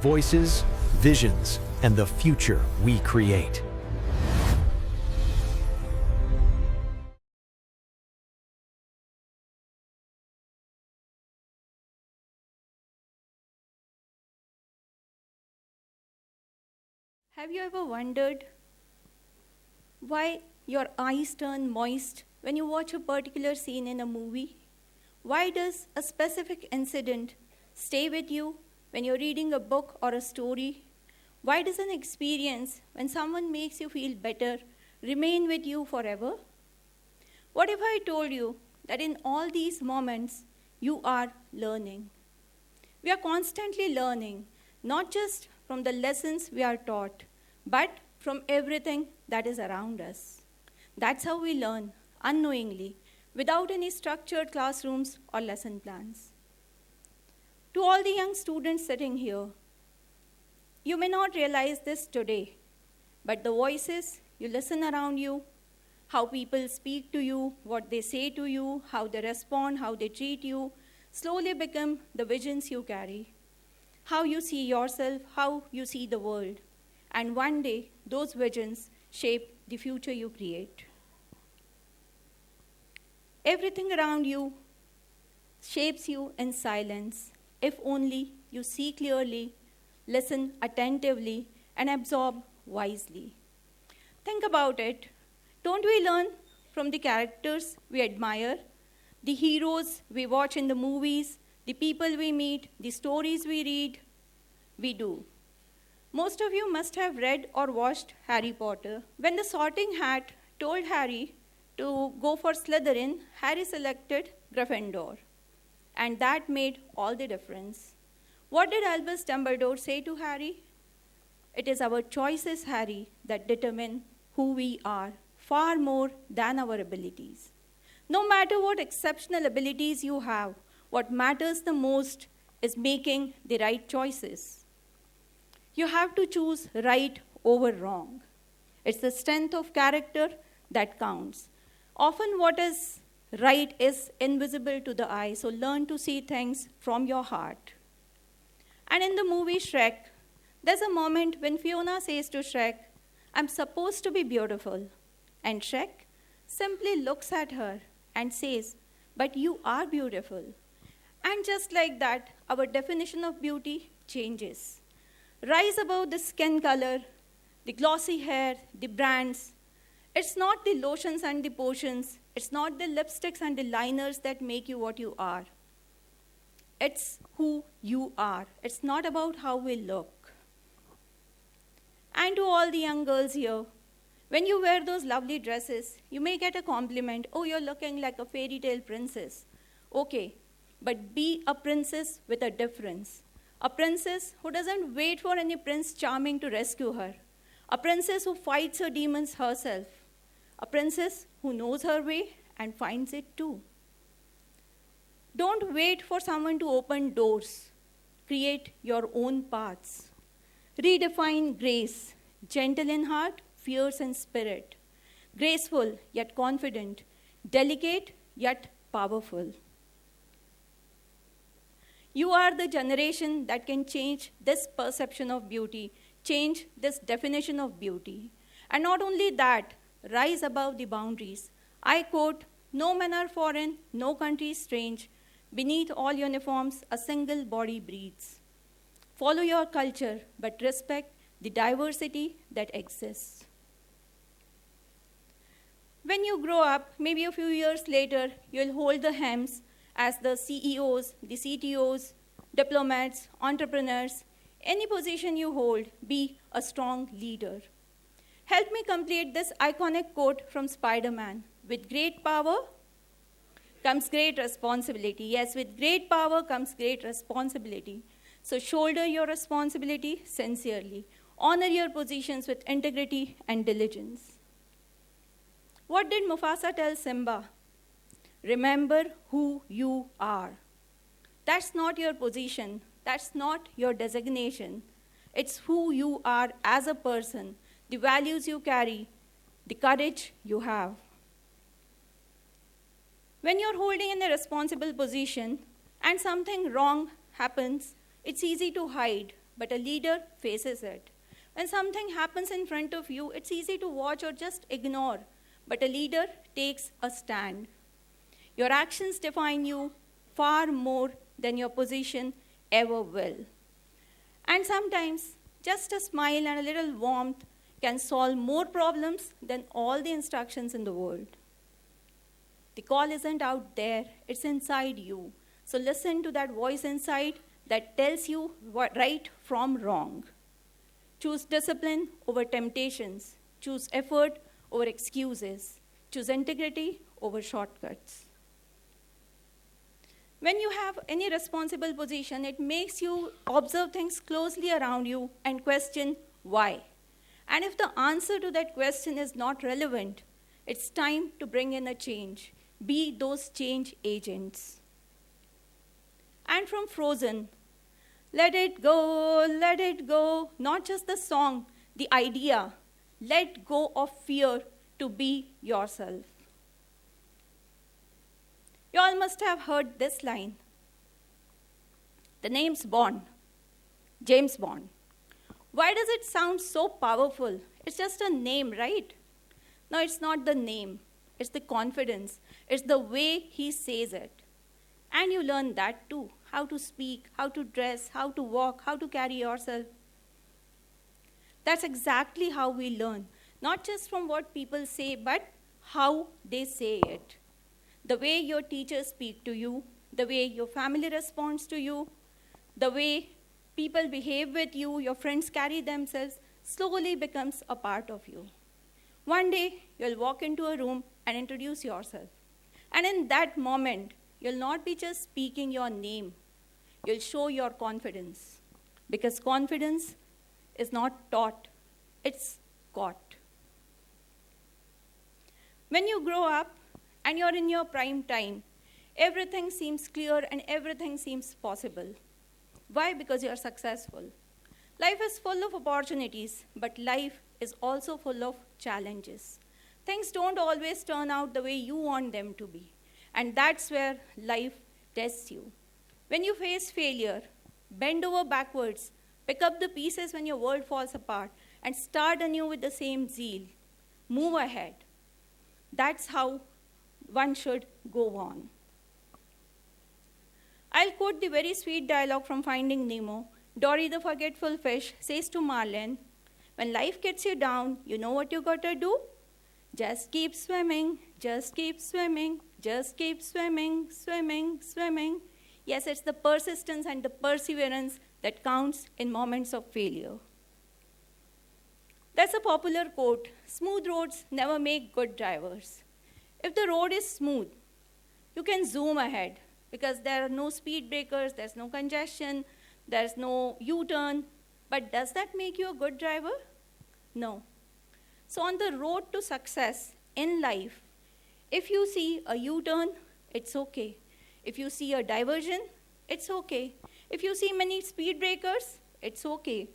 Voices, visions, and the future we create. Have you ever wondered why your eyes turn moist when you watch a particular scene in a movie? Why does a specific incident stay with you when you're reading a book or a story? Why does an experience when someone makes you feel better remain with you forever? What if I told you that in all these moments you are learning? We are constantly learning, not just from the lessons we are taught, but from everything that is around us. That's how we learn, unknowingly, without any structured classrooms or lesson plans. To all the young students sitting here, you may not realize this today, but the voices you listen around you, how people speak to you, what they say to you, how they respond, how they treat you, slowly become the visions you carry, how you see yourself, how you see the world. And one day, those visions shape the future you create. Everything around you shapes you in silence, if only you see clearly, listen attentively, and absorb wisely. Think about it. Don't we learn from the characters we admire, the heroes we watch in the movies, the people we meet, the stories we read? We do. Most of you must have read or watched Harry Potter. When the Sorting Hat told Harry to go for Slytherin, Harry selected Gryffindor. And that made all the difference. What did Albus Dumbledore say to Harry? It is our choices, Harry, that determine who we are, far more than our abilities. No matter what exceptional abilities you have, what matters the most is making the right choices. You have to choose right over wrong. It's the strength of character that counts. Often what is right is invisible to the eye, so learn to see things from your heart. And in the movie Shrek, there's a moment when Fiona says to Shrek, "I'm supposed to be beautiful." And Shrek simply looks at her and says, "But you are beautiful." And just like that, our definition of beauty changes. Rise above the skin color, the glossy hair, the brands. It's not the lotions and the potions. It's not the lipsticks and the liners that make you what you are. It's who you are. It's not about how we look. And to all the young girls here, when you wear those lovely dresses, you may get a compliment. "Oh, you're looking like a fairy tale princess." Okay, but be a princess with a difference. A princess who doesn't wait for any Prince Charming to rescue her. A princess who fights her demons herself. A princess who knows her way and finds it too. Don't wait for someone to open doors. Create your own paths. Redefine grace. Gentle in heart, fierce in spirit. Graceful yet confident. Delicate yet powerful. You are the generation that can change this perception of beauty, change this definition of beauty. And not only that, rise above the boundaries. I quote, "No men are foreign, no country is strange. Beneath all uniforms, a single body breathes." Follow your culture, but respect the diversity that exists. When you grow up, maybe a few years later, you'll hold the helms as the CEOs, the CTOs, diplomats, entrepreneurs. Any position you hold, be a strong leader. Help me complete this iconic quote from Spider-Man. With great power comes great responsibility. Yes, with great power comes great responsibility. So shoulder your responsibility sincerely. Honor your positions with integrity and diligence. What did Mufasa tell Simba? Remember who you are. That's not your position. That's not your designation. It's who you are as a person, the values you carry, the courage you have. When you're holding in a responsible position and something wrong happens, it's easy to hide. but a leader faces it. When something happens in front of you, it's easy to watch or just ignore, but a leader takes a stand. Your actions define you far more than your position ever will. And sometimes, just a smile and a little warmth can solve more problems than all the instructions in the world. The call isn't out there, it's inside you. So listen to that voice inside that tells you what right from wrong. Choose discipline over temptations. Choose effort over excuses. Choose integrity over shortcuts. When you have any responsible position, it makes you observe things closely around you and question why. And if the answer to that question is not relevant, it's time to bring in a change. Be those change agents. And from Frozen, let it go, not just the song, the idea. Let go of fear to be yourself. You all must have heard this line. The name's Bond, James Bond. Why does it sound so powerful? It's just a name, right? No, it's not the name. It's the confidence. It's the way he says it. And you learn that too. How to speak, how to dress, how to walk, how to carry yourself. That's exactly how we learn. Not just from what people say, but how they say it. The way your teachers speak to you, the way your family responds to you, the way people behave with you, your friends carry themselves, slowly becomes a part of you. One day, you'll walk into a room and introduce yourself. And in that moment, you'll not be just speaking your name. You'll show your confidence. Because confidence is not taught, it's caught. When you grow up and you're in your prime time, everything seems clear and everything seems possible. Why? Because you're successful. Life is full of opportunities, but life is also full of challenges. Things don't always turn out the way you want them to be. And that's where life tests you. When you face failure, bend over backwards, pick up the pieces when your world falls apart, and start anew with the same zeal. Move ahead. That's how one should go on. I'll quote the very sweet dialogue from Finding Nemo. Dory the forgetful fish says to Marlin, when life gets you down, you know what you gotta do? Just keep swimming, just keep swimming, just keep swimming, swimming, swimming. Yes, it's the persistence and the perseverance that counts in moments of failure. That's a popular quote. Smooth roads never make good drivers. If the road is smooth, you can zoom ahead because there are no speed breakers, there's no congestion, there's no U-turn. But does that make you a good driver? No. So on the road to success in life, if you see a U-turn, it's okay. If you see a diversion, it's okay. If you see many speed breakers, it's okay.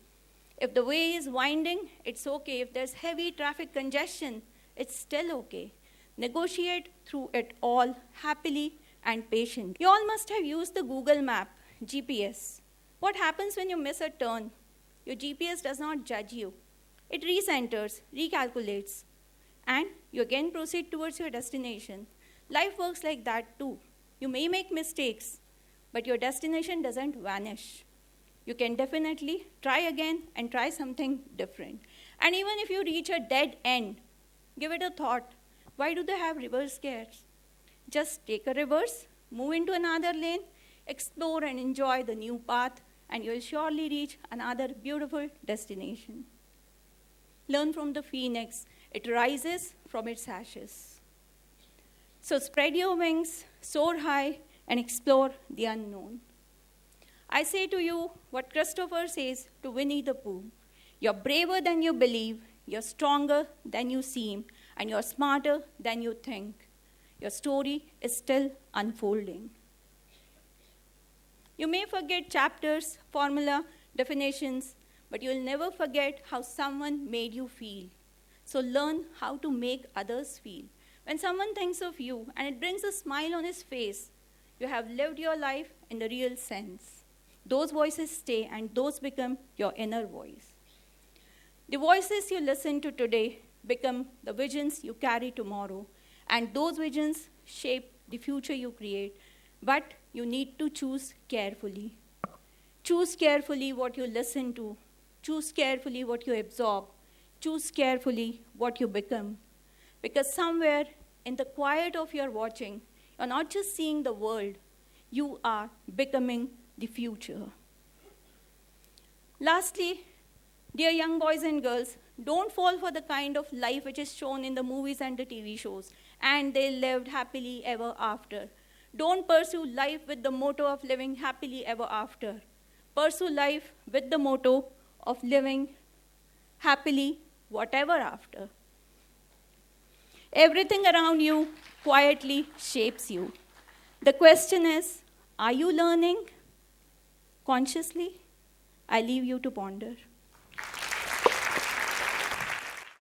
If the way is winding, it's okay. If there's heavy traffic congestion, it's still okay. Negotiate through it all happily and patiently. You all must have used the Google map, GPS. What happens when you miss a turn? Your GPS does not judge you. It recenters, recalculates, and you again proceed towards your destination. Life works like that too. You may make mistakes, but your destination doesn't vanish. You can definitely try again and try something different. And even if you reach a dead end, give it a thought. Why do they have reverse gears? Just take a reverse, move into another lane, explore and enjoy the new path, and you'll surely reach another beautiful destination. Learn from the phoenix. It rises from its ashes. So spread your wings, soar high, and explore the unknown. I say to you what Christopher says to Winnie the Pooh. You're braver than you believe, you're stronger than you seem, and you're smarter than you think. Your story is still unfolding. You may forget chapters, formula, definitions, but you'll never forget how someone made you feel. So learn how to make others feel. When someone thinks of you and it brings a smile on his face, you have lived your life in the real sense. those voices stay and those become your inner voice. The voices you listen to today become the visions you carry tomorrow, and those visions shape the future you create. But you need to choose carefully. Choose carefully what you listen to. Choose carefully what you absorb. Choose carefully what you become. Because somewhere in the quiet of your watching, you're not just seeing the world, you are becoming the future. Lastly, dear young boys and girls, don't fall for the kind of life which is shown in the movies and the TV shows, and they lived happily ever after. Don't pursue life with the motto of living happily ever after. Pursue life with the motto of living happily whatever after. Everything around you quietly shapes you. The question is, are you learning consciously? I leave you to ponder.